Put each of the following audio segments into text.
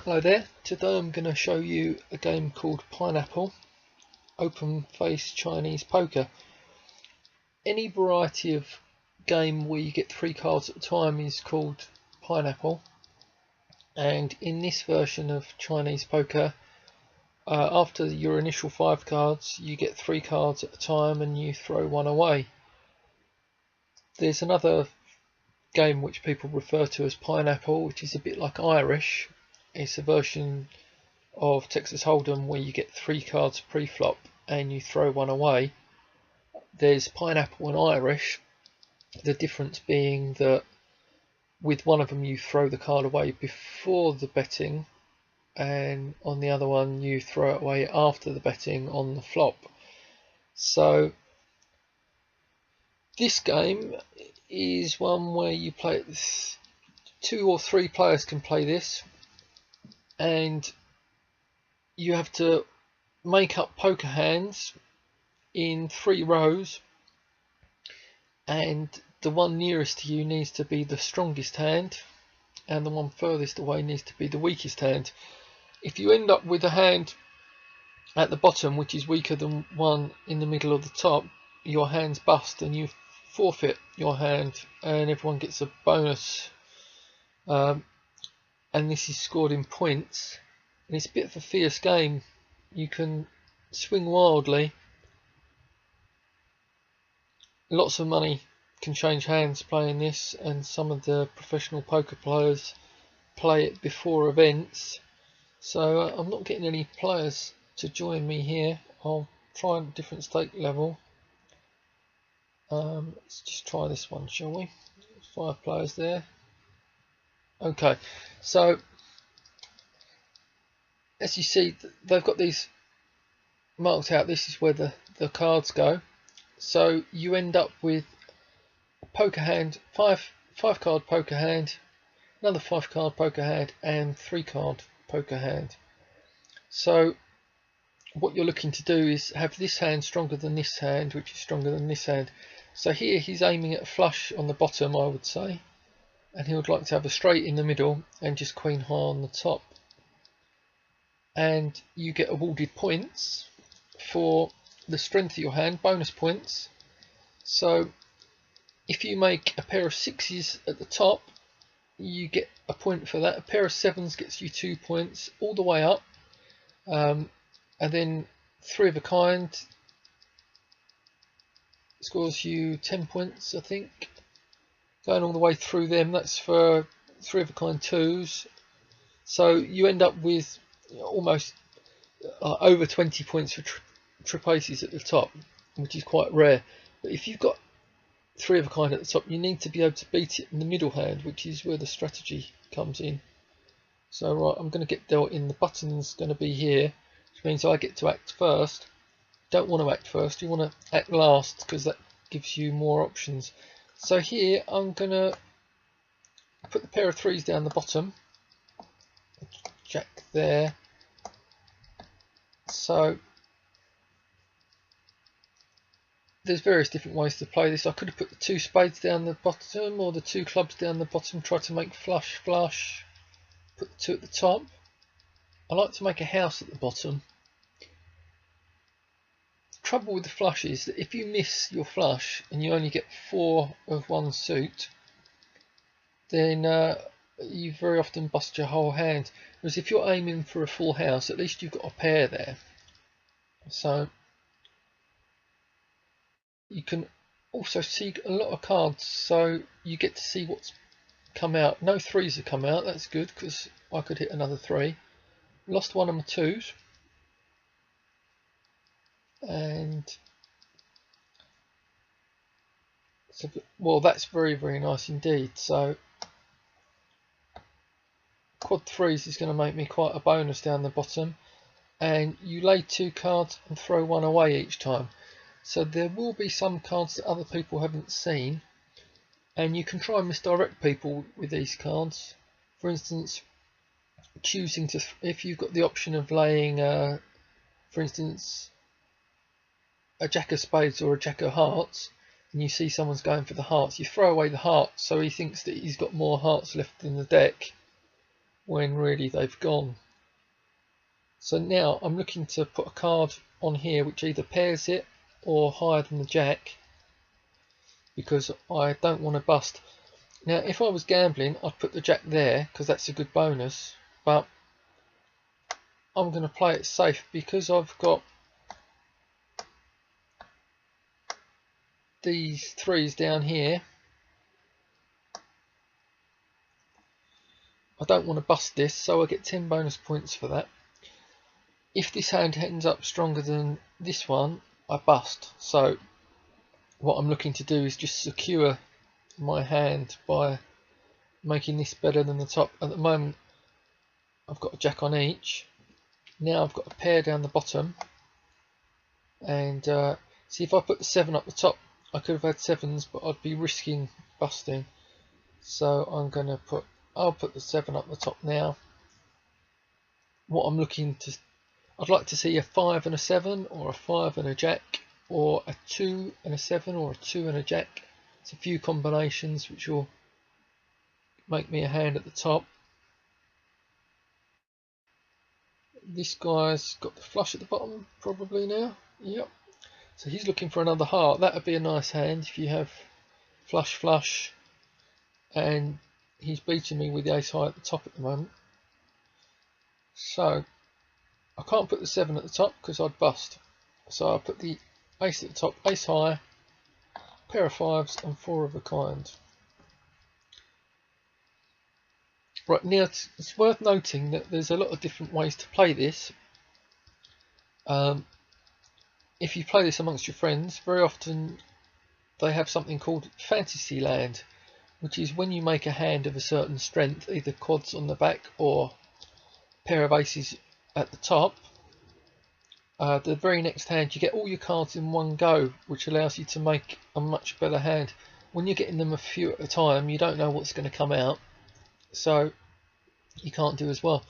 Hello there, today I'm going to show you a game called Pineapple, open face Chinese poker. Any variety of game where you get 3 cards at a time is called Pineapple, and in this version of Chinese poker, after your initial 5 cards you get 3 cards at a time and you throw one away. There's another game which people refer to as Pineapple, which is a bit like Irish. It's a version of Texas Hold'em where you get 3 cards pre-flop and you throw one away. There's Pineapple and Irish, the difference being that with one of them you throw the card away before the betting, and on the other one you throw it away after the betting on the flop. So this game is one where you play it, 2 or 3 players can play this, and you have to make up poker hands in 3 rows, and the one nearest to you needs to be the strongest hand and the one furthest away needs to be the weakest hand. If you end up with a hand at the bottom which is weaker than one in the middle or the top, your hand's bust and you forfeit your hand and everyone gets a bonus, and this is scored in points. And it's a bit of a fierce game. You can swing wildly. Lots of money can change hands playing this, and some of the professional poker players play it before events. So I'm not getting any players to join me here. I'll try a different stake level. Let's just try this one, shall we? 5 players there. Okay, so as you see, they've got these marked out. This is where the cards go. So you end up with a poker hand, 5 card poker hand, another 5 card poker hand, and 3 card poker hand. So what you're looking to do is have this hand stronger than this hand, which is stronger than this hand. So here he's aiming at a flush on the bottom, I would say, and he would like to have a straight in the middle and just queen high on the top. And you get awarded points for the strength of your hand, bonus points. So if you make a pair of 6s at the top, you get a point for that. A pair of 7s gets you 2 points all the way up, and then 3 of a kind scores you 10 points, I think. Going all the way through them, that's for 3 of a kind 2s. So you end up with almost over 20 points for triple aces at the top, which is quite rare. But if you've got 3 of a kind at the top, you need to be able to beat it in the middle hand, which is where the strategy comes in. So right, I'm going to get dealt in. The button's going to be here, which means I get to act first. Don't want to act first, you want to act last, because that gives you more options. So here I'm going to put the pair of 3s down the bottom, jack there. So there's various different ways to play this. I could have put the 2 spades down the bottom or the 2 clubs down the bottom, try to make flush, flush, put the 2 at the top. I like to make a house at the bottom. The trouble with the flush is that if you miss your flush and you only get 4 of one suit, then you very often bust your whole hand. Whereas if you're aiming for a full house, at least you've got a pair there. So you can also see a lot of cards, so you get to see what's come out. No 3s have come out, that's good, because I could hit another 3. Lost one of my 2s. And so, well, that's very, very nice indeed. So quad 3s is going to make me quite a bonus down the bottom, and you lay 2 cards and throw one away each time. So there will be some cards that other people haven't seen, and you can try and misdirect people with these cards. For instance, choosing to, if you've got the option of laying for instance a jack of spades or a jack of hearts, and you see someone's going for the hearts, you throw away the hearts so he thinks that he's got more hearts left in the deck. when really they've gone. So now I'm looking to put a card on here which either pairs it or higher than the jack, because I don't want to bust. Now if I was gambling, I'd put the jack there because that's a good bonus, but I'm going to play it safe because I've got these threes down here. I don't want to bust this, so I get 10 bonus points for that. If this hand ends up stronger than this one, I bust. So what I'm looking to do is just secure my hand by making this better than the top. At the moment I've got a jack on each. Now I've got a pair down the bottom, and see, if I put the 7 up the top, I could have had 7s, but I'd be risking busting. So I'll put the 7 up the top now. What I'm looking to, I'd like to see a 5 and a 7, or a 5 and a jack, or a 2 and a 7, or a 2 and a jack. It's a few combinations which will make me a hand at the top. This guy's got the flush at the bottom probably now. Yep. So he's looking for another heart. That would be a nice hand if you have flush flush, and he's beating me with the ace high at the top at the moment. So I can't put the 7 at the top because I'd bust. So I put the ace at the top, ace high, pair of 5s and 4 of a kind. Right, now it's worth noting that there's a lot of different ways to play this. If you play this amongst your friends, very often they have something called fantasy land, which is when you make a hand of a certain strength, either quads on the back or pair of aces at the top. The very next hand you get all your cards in one go, which allows you to make a much better hand. When you're getting them a few at a time, you don't know what's going to come out, so you can't do as well.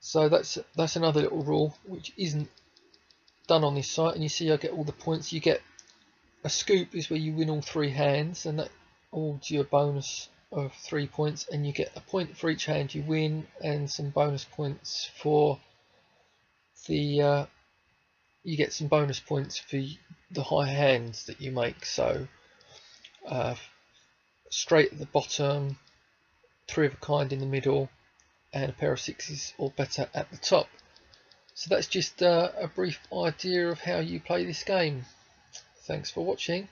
So that's another little rule which isn't done on this site. And you see I get all the points. You get a scoop is where you win all 3 hands, and that awards you a bonus of 3 points, and you get a point for each hand you win, and some bonus points for the you get some bonus points for the high hands that you make. So straight at the bottom, 3 of a kind in the middle, and a pair of 6s or better at the top. So that's just a brief idea of how you play this game. Thanks for watching.